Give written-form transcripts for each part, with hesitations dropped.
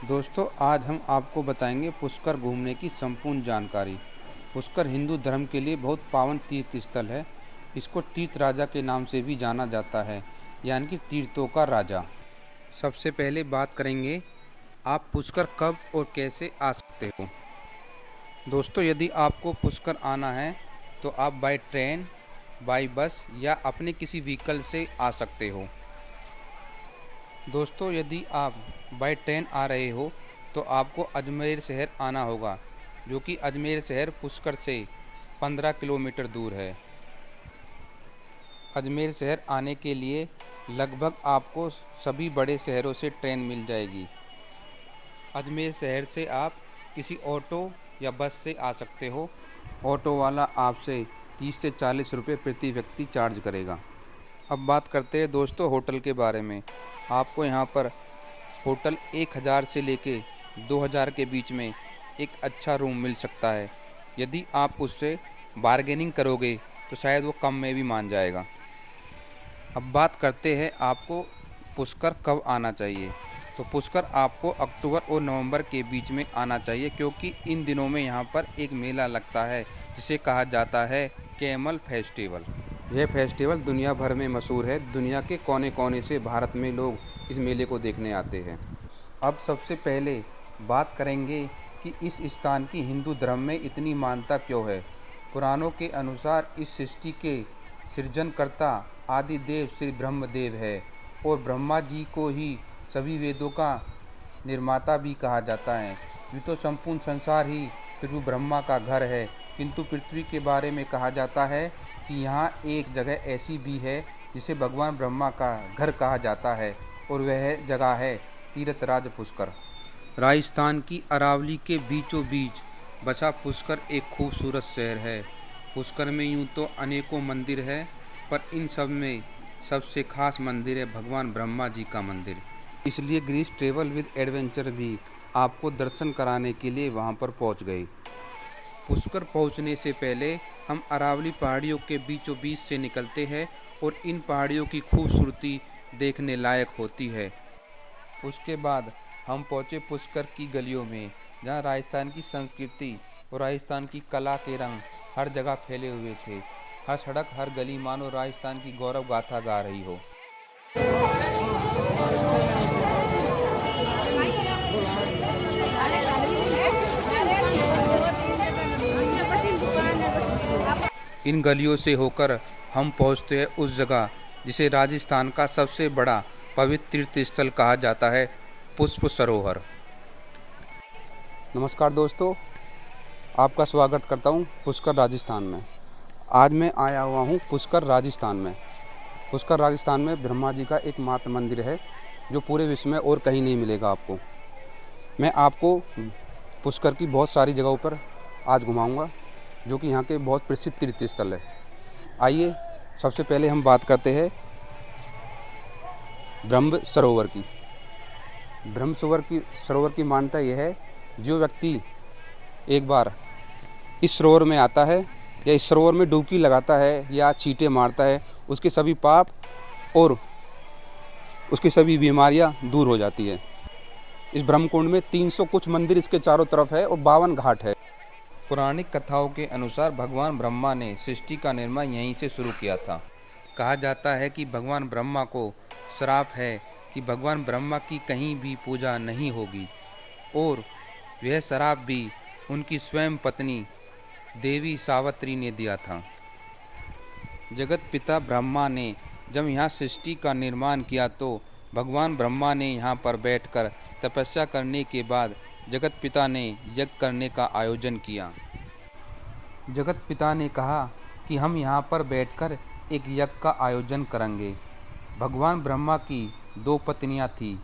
दोस्तों, आज हम आपको बताएंगे पुष्कर घूमने की संपूर्ण जानकारी। पुष्कर हिंदू धर्म के लिए बहुत पावन तीर्थ स्थल है। इसको तीर्थ राजा के नाम से भी जाना जाता है, यानी कि तीर्थों का राजा। सबसे पहले बात करेंगे आप पुष्कर कब और कैसे आ सकते हो। दोस्तों, यदि आपको पुष्कर आना है तो आप बाय ट्रेन, बाय बस या अपने किसी व्हीकल से आ सकते हो। दोस्तों, यदि आप बाय ट्रेन आ रहे हो तो आपको अजमेर शहर आना होगा, जो कि अजमेर शहर पुष्कर से 15 किलोमीटर दूर है। अजमेर शहर आने के लिए लगभग आपको सभी बड़े शहरों से ट्रेन मिल जाएगी। अजमेर शहर से आप किसी ऑटो या बस से आ सकते हो। ऑटो वाला आपसे 30 से 40 रुपये प्रति व्यक्ति चार्ज करेगा। अब बात करते हैं दोस्तों होटल के बारे में। आपको यहाँ पर होटल 1000 से लेके 2000 के बीच में एक अच्छा रूम मिल सकता है। यदि आप उससे बार्गेनिंग करोगे तो शायद वो कम में भी मान जाएगा। अब बात करते हैं आपको पुष्कर कब आना चाहिए। तो पुष्कर आपको अक्टूबर और नवंबर के बीच में आना चाहिए, क्योंकि इन दिनों में यहाँ पर एक मेला लगता है जिसे कहा जाता है कैमल फेस्टिवल। यह फेस्टिवल दुनिया भर में मशहूर है। दुनिया के कोने कोने से भारत में लोग इस मेले को देखने आते हैं। अब सबसे पहले बात करेंगे कि इस स्थान की हिंदू धर्म में इतनी मान्यता क्यों है। पुराणों के अनुसार इस सृष्टि के सृजनकर्ता आदि देव श्री ब्रह्मदेव है, और ब्रह्मा जी को ही सभी वेदों का निर्माता भी कहा जाता है। यूँ तो संपूर्ण संसार ही प्रभु ब्रह्मा का घर है, किंतु पृथ्वी के बारे में कहा जाता है कि यहाँ एक जगह ऐसी भी है जिसे भगवान ब्रह्मा का घर कहा जाता है, और वह जगह है तीर्थराज पुष्कर। राजस्थान की अरावली के बीचों बीच बसा पुष्कर एक खूबसूरत शहर है। पुष्कर में यूँ तो अनेकों मंदिर है, पर इन सब में सबसे खास मंदिर है भगवान ब्रह्मा जी का मंदिर। इसलिए ग्रीस ट्रेवल विद एडवेंचर भी आपको दर्शन कराने के लिए वहाँ पर पहुँच गए। पुष्कर पहुँचने से पहले हम अरावली पहाड़ियों के बीचों बीच से निकलते हैं, और इन पहाड़ियों की खूबसूरती देखने लायक होती है। उसके बाद हम पहुँचे पुष्कर की गलियों में, जहाँ राजस्थान की संस्कृति और राजस्थान की कला के रंग हर जगह फैले हुए थे। हर सड़क, हर गली मानो राजस्थान की गौरव गाथा गा रही हो। इन गलियों से होकर हम पहुँचते हैं उस जगह जिसे राजस्थान का सबसे बड़ा पवित्र तीर्थ स्थल कहा जाता है, पुष्प सरोवर। नमस्कार दोस्तों, आपका स्वागत करता हूं पुष्कर राजस्थान में। आज मैं आया हुआ हूं पुष्कर राजस्थान में। पुष्कर राजस्थान में ब्रह्मा जी का एकमात्र मंदिर है, जो पूरे विश्व में और कहीं नहीं मिलेगा आपको। मैं आपको पुष्कर की बहुत सारी जगहों पर आज घुमाऊंगा, जो कि यहाँ के बहुत प्रसिद्ध तीर्थ स्थल है। आइए सबसे पहले हम बात करते हैं ब्रह्म सरोवर की। ब्रह्म सरोवर की मान्यता यह है, जो व्यक्ति एक बार इस सरोवर में आता है या इस सरोवर में डुबकी लगाता है या छींटे मारता है, उसके सभी पाप और उसकी सभी बीमारियां दूर हो जाती है। इस ब्रह्मकुंड में 300 कुछ मंदिर इसके चारों तरफ है और 52 घाट है। पौराणिक कथाओं के अनुसार भगवान ब्रह्मा ने सृष्टि का निर्माण यहीं से शुरू किया था। कहा जाता है कि भगवान ब्रह्मा को श्राप है कि भगवान ब्रह्मा की कहीं भी पूजा नहीं होगी, और वह श्राप भी उनकी स्वयं पत्नी देवी सावित्री ने दिया था। जगत पिता ब्रह्मा ने जब यहाँ सृष्टि का निर्माण किया, तो भगवान ब्रह्मा ने यहाँ पर बैठकर तपस्या करने के बाद जगत पिता ने यज्ञ करने का आयोजन किया। जगत पिता ने कहा कि हम यहाँ पर बैठकर एक यज्ञ का आयोजन करेंगे। भगवान ब्रह्मा की 2 पत्नियाँ थीं।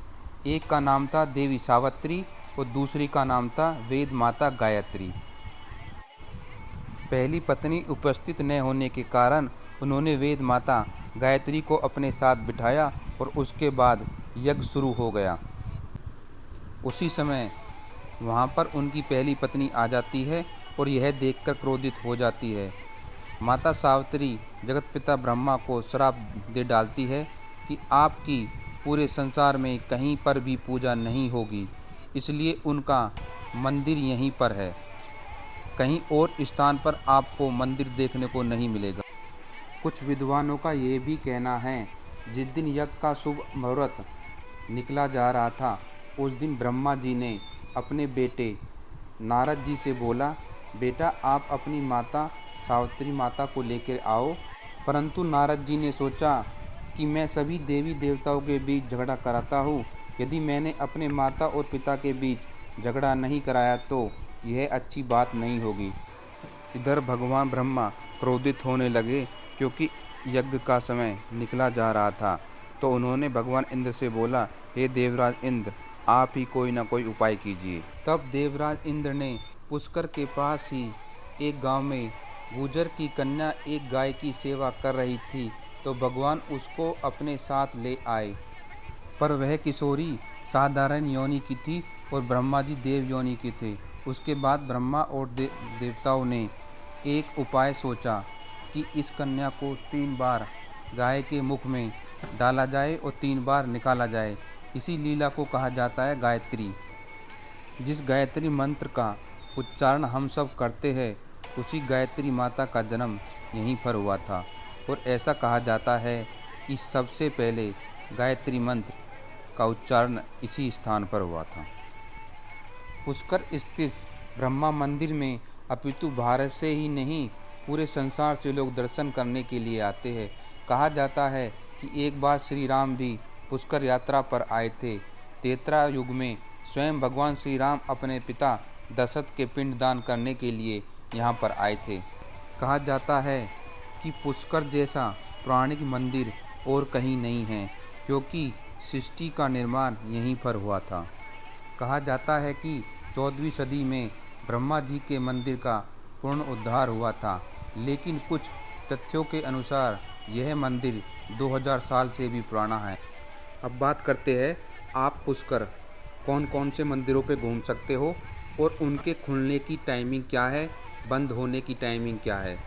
एक का नाम था देवी सावित्री और दूसरी का नाम था वेद माता गायत्री। पहली पत्नी उपस्थित न होने के कारण उन्होंने वेद माता गायत्री को अपने साथ बिठाया, और उसके बाद यज्ञ शुरू हो गया। उसी समय वहाँ पर उनकी पहली पत्नी आ जाती है और यह देखकर क्रोधित हो जाती है। माता सावित्री जगत पिता ब्रह्मा को श्राप दे डालती है कि आपकी पूरे संसार में कहीं पर भी पूजा नहीं होगी, इसलिए उनका मंदिर यहीं पर है। कहीं और स्थान पर आपको मंदिर देखने को नहीं मिलेगा। कुछ विद्वानों का ये भी कहना है, जिस दिन यज्ञ का शुभ मुहूर्त निकला जा रहा था, उस दिन ब्रह्मा जी ने अपने बेटे नारद जी से बोला, बेटा आप अपनी माता सावित्री माता को लेकर आओ। परंतु नारद जी ने सोचा कि मैं सभी देवी देवताओं के बीच झगड़ा कराता हूँ, यदि मैंने अपने माता और पिता के बीच झगड़ा नहीं कराया तो यह अच्छी बात नहीं होगी। इधर भगवान ब्रह्मा क्रोधित होने लगे, क्योंकि यज्ञ का समय निकला जा रहा था। तो उन्होंने भगवान इंद्र से बोला, हे देवराज इंद्र, आप ही कोई ना कोई उपाय कीजिए। तब देवराज इंद्र ने पुष्कर के पास ही एक गांव में गुर्जर की कन्या एक गाय की सेवा कर रही थी, तो भगवान उसको अपने साथ ले आए। पर वह किशोरी साधारण योनि की थी और ब्रह्मा जी देव योनि के थे। उसके बाद ब्रह्मा और देवताओं ने एक उपाय सोचा कि इस कन्या को 3 बार गाय के मुख में डाला जाए और 3 बार निकाला जाए। इसी लीला को कहा जाता है गायत्री। जिस गायत्री मंत्र का उच्चारण हम सब करते हैं, उसी गायत्री माता का जन्म यहीं पर हुआ था। और ऐसा कहा जाता है कि सबसे पहले गायत्री मंत्र का उच्चारण इसी स्थान पर हुआ था। पुष्कर स्थित ब्रह्मा मंदिर में अपितु भारत से ही नहीं, पूरे संसार से लोग दर्शन करने के लिए आते हैं। कहा जाता है कि एक बार श्री राम भी पुष्कर यात्रा पर आए थे। त्रेता युग में स्वयं भगवान श्री राम अपने पिता दशरथ के पिंडदान करने के लिए यहाँ पर आए थे। कहा जाता है कि पुष्कर जैसा पौराणिक मंदिर और कहीं नहीं है, क्योंकि सृष्टि का निर्माण यहीं पर हुआ था। कहा जाता है कि 14वीं सदी में ब्रह्मा जी के मंदिर का पूर्ण उद्धार हुआ था, लेकिन कुछ तथ्यों के अनुसार यह मंदिर 2000 साल से भी पुराना है। अब बात करते हैं, आप पुष्कर कौन कौन से मंदिरों पे घूम सकते हो और उनके खुलने की टाइमिंग क्या है, बंद होने की टाइमिंग क्या है।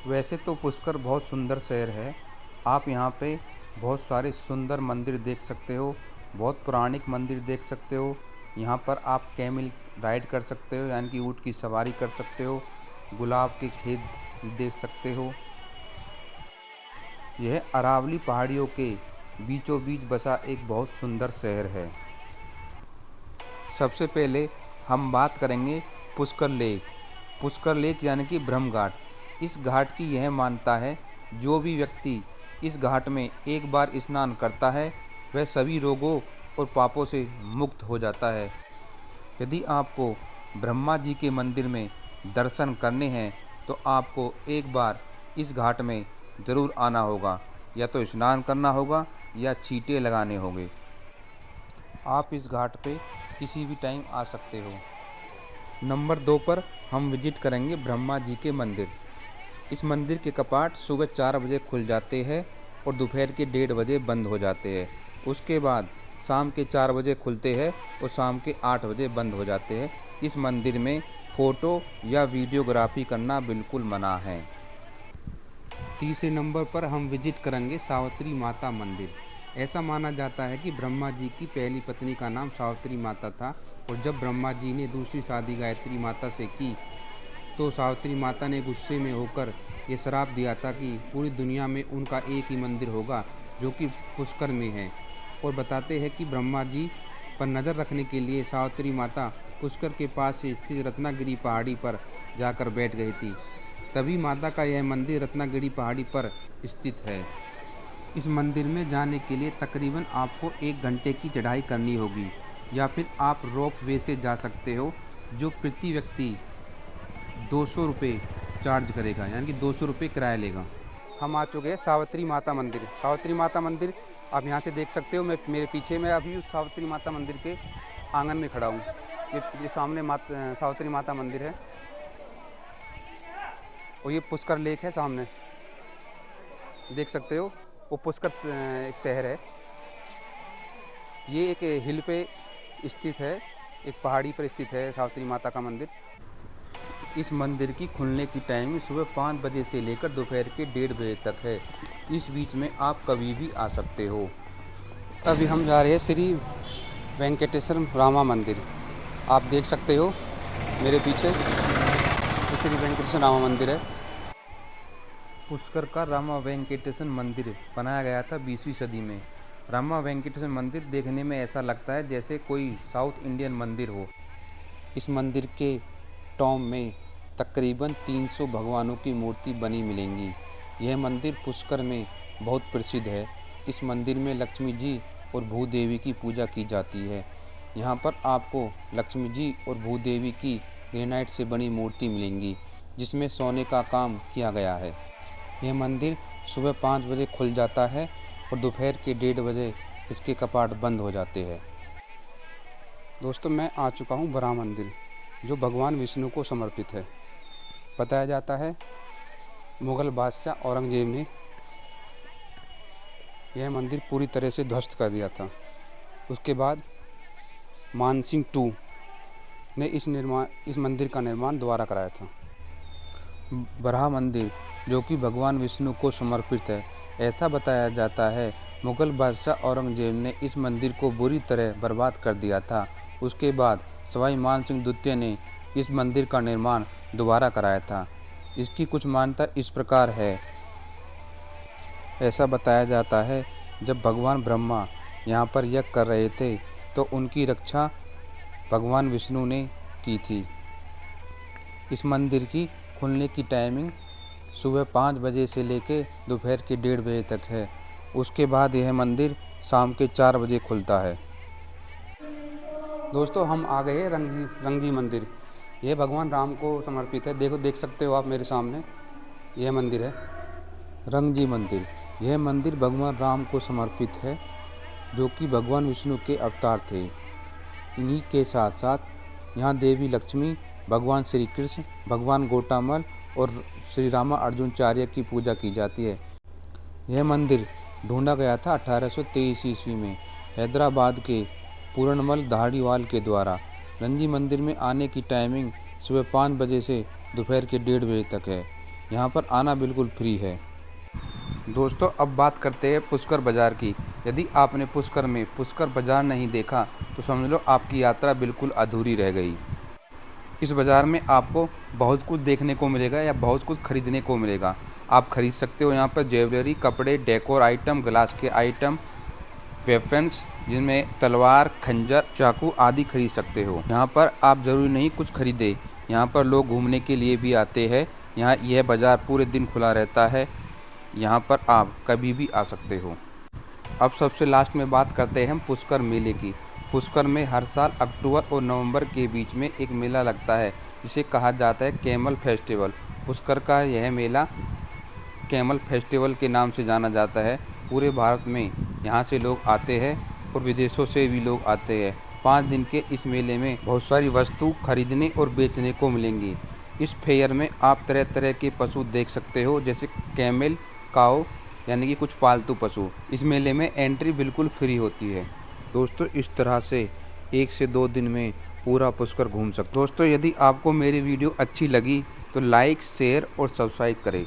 वैसे तो पुष्कर बहुत सुंदर शहर है। आप यहाँ पे बहुत सारे सुंदर मंदिर देख सकते हो, बहुत पौराणिक मंदिर देख सकते हो। यहाँ पर आप कैमल राइड कर सकते हो, यानी कि ऊँट की सवारी कर सकते हो। गुलाब के खेत देख सकते हो। यह अरावली पहाड़ियों के बीचों बीच बसा एक बहुत सुंदर शहर है। सबसे पहले हम बात करेंगे पुष्कर लेक। पुष्कर लेक यानी कि ब्रह्म घाट। इस घाट की यह मान्यता है, जो भी व्यक्ति इस घाट में एक बार स्नान करता है, वह सभी रोगों और पापों से मुक्त हो जाता है। यदि आपको ब्रह्मा जी के मंदिर में दर्शन करने हैं, तो आपको एक बार इस घाट में ज़रूर आना होगा, या तो स्नान करना होगा या छींटे लगाने होंगे। आप इस घाट पे किसी भी टाइम आ सकते हो। नंबर 2 पर हम विजिट करेंगे ब्रह्मा जी के मंदिर। इस मंदिर के कपाट सुबह 4 बजे खुल जाते हैं और दोपहर के 1:30 बजे बंद हो जाते हैं। उसके बाद शाम के 4 बजे खुलते हैं और शाम के 8 बजे बंद हो जाते हैं। इस मंदिर में फ़ोटो या वीडियोग्राफी करना बिल्कुल मना है। तीसरे नंबर पर हम विजिट करेंगे सावित्री माता मंदिर। ऐसा माना जाता है कि ब्रह्मा जी की पहली पत्नी का नाम सावित्री माता था, और जब ब्रह्मा जी ने दूसरी शादी गायत्री माता से की, तो सावित्री माता ने गुस्से में होकर ये श्राप दिया था कि पूरी दुनिया में उनका एक ही मंदिर होगा, जो कि पुष्कर में है। और बताते हैं कि ब्रह्मा जी पर नज़र रखने के लिए सावित्री माता पुष्कर के पास स्थित रत्नागिरी पहाड़ी पर जाकर बैठ गई थी। तभी माता का यह मंदिर रत्नागिरी पहाड़ी पर स्थित है। इस मंदिर में जाने के लिए तकरीबन आपको 1 घंटे की चढ़ाई करनी होगी, या फिर आप रोप वे से जा सकते हो, जो प्रति व्यक्ति 200 रुपये चार्ज करेगा, यानी कि 200 रुपये किराया लेगा। हम आ चुके हैं सावित्री माता मंदिर। सावित्री माता मंदिर आप यहाँ से देख सकते हो। मेरे पीछे मैं अभी उस सावित्री माता मंदिर के आंगन में खड़ा हूँ। ये सामने सावित्री माता मंदिर है, और ये पुष्कर लेक है सामने, देख सकते हो। वो पुष्कर एक शहर है। ये एक हिल पे स्थित है, एक पहाड़ी पर स्थित है सावित्री माता का मंदिर। इस मंदिर की खुलने की टाइमिंग सुबह 5 बजे से लेकर दोपहर के 1:30 बजे तक है। इस बीच में आप कभी भी आ सकते हो। अभी हम जा रहे हैं श्री वेंकटेश्वर रामा मंदिर आप देख सकते हो मेरे पीछे, ये श्री वेंकटेश्वर रामा मंदिर है। पुष्कर का रामा वेंकटेश्वर मंदिर बनाया गया था 20वीं सदी में। रामा वेंकटेश्वर मंदिर देखने में ऐसा लगता है जैसे कोई साउथ इंडियन मंदिर हो। इस मंदिर के टॉम में तकरीबन 300 भगवानों की मूर्ति बनी मिलेंगी। यह मंदिर पुष्कर में बहुत प्रसिद्ध है। इस मंदिर में लक्ष्मी जी और भूदेवी की पूजा की जाती है। यहाँ पर आपको लक्ष्मी जी और भूदेवी की ग्रेनाइट से बनी मूर्ति मिलेंगी, जिसमें सोने का काम किया गया है। यह मंदिर सुबह 5 बजे खुल जाता है और दोपहर के 1:30 बजे इसके कपाट बंद हो जाते हैं। दोस्तों, मैं आ चुका हूँ बराह मंदिर, जो भगवान विष्णु को समर्पित है। बताया जाता है मुग़ल बादशाह औरंगज़ेब ने यह मंदिर पूरी तरह से ध्वस्त कर दिया था। उसके बाद मानसिंह टू ने इस मंदिर का निर्माण दोबारा कराया था। बराह मंदिर, जो कि भगवान विष्णु को समर्पित है, ऐसा बताया जाता है मुग़ल बादशाह औरंगज़ेब ने इस मंदिर को बुरी तरह बर्बाद कर दिया था। उसके बाद सवाई मानसिंह द्वितीय ने इस मंदिर का निर्माण दोबारा कराया था। इसकी कुछ मान्यता इस प्रकार है। ऐसा बताया जाता है जब भगवान ब्रह्मा यहाँ पर यज्ञ कर रहे थे तो उनकी रक्षा भगवान विष्णु ने की थी। इस मंदिर की खुलने की टाइमिंग सुबह 5 बजे से लेकर दोपहर के 1:30 बजे तक है। उसके बाद यह मंदिर शाम के 4 बजे खुलता है। दोस्तों, हम आ गए रंगजी मंदिर। यह भगवान राम को समर्पित है। देख सकते हो आप मेरे सामने, यह मंदिर है रंगजी मंदिर। यह मंदिर भगवान राम को समर्पित है, जो कि भगवान विष्णु के अवतार थे। इन्हीं के साथ साथ यहाँ देवी लक्ष्मी, भगवान श्री कृष्ण, भगवान गोटामल और श्री रामा अर्जुनाचार्य की पूजा की जाती है। यह मंदिर ढूंढा गया था 1823 ईस्वी में हैदराबाद के पूर्णमल धारीवाल के द्वारा। रंगजी मंदिर में आने की टाइमिंग सुबह 5 बजे से दोपहर के 1:30 बजे तक है। यहाँ पर आना बिल्कुल फ्री है। दोस्तों, अब बात करते हैं पुष्कर बाज़ार की। यदि आपने पुष्कर में पुष्कर बाज़ार नहीं देखा तो समझ लो आपकी यात्रा बिल्कुल अधूरी रह गई। इस बाज़ार में आपको बहुत कुछ देखने को मिलेगा या बहुत कुछ खरीदने को मिलेगा। आप खरीद सकते हो यहाँ पर ज्वेलरी, कपड़े, डेकोर आइटम, ग्लास के आइटम, वेपन्स जिनमें तलवार, खंजर, चाकू आदि खरीद सकते हो। यहाँ पर आप ज़रूरी नहीं कुछ खरीदे, यहाँ पर लोग घूमने के लिए भी आते हैं। यहाँ यह बाज़ार पूरे दिन खुला रहता है। यहाँ पर आप कभी भी आ सकते हो। अब सबसे लास्ट में बात करते हैं हम पुष्कर मेले की। पुष्कर में हर साल अक्टूबर और नवंबर के बीच में एक मेला लगता है, जिसे कहा जाता है कैमल फेस्टिवल। पुष्कर का यह मेला कैमल फेस्टिवल के नाम से जाना जाता है। पूरे भारत में यहाँ से लोग आते हैं और विदेशों से भी लोग आते हैं। 5 दिन के इस मेले में बहुत सारी वस्तु खरीदने और बेचने को मिलेंगी। इस फेयर में आप तरह तरह के पशु देख सकते हो, जैसे कैमल, काऊ, यानी कि कुछ पालतू पशु। इस मेले में एंट्री बिल्कुल फ्री होती है। दोस्तों, इस तरह से 1 से 2 दिन में पूरा पुष्कर घूम सकते। दोस्तों, यदि आपको मेरी वीडियो अच्छी लगी तो लाइक, शेयर और सब्सक्राइब करें।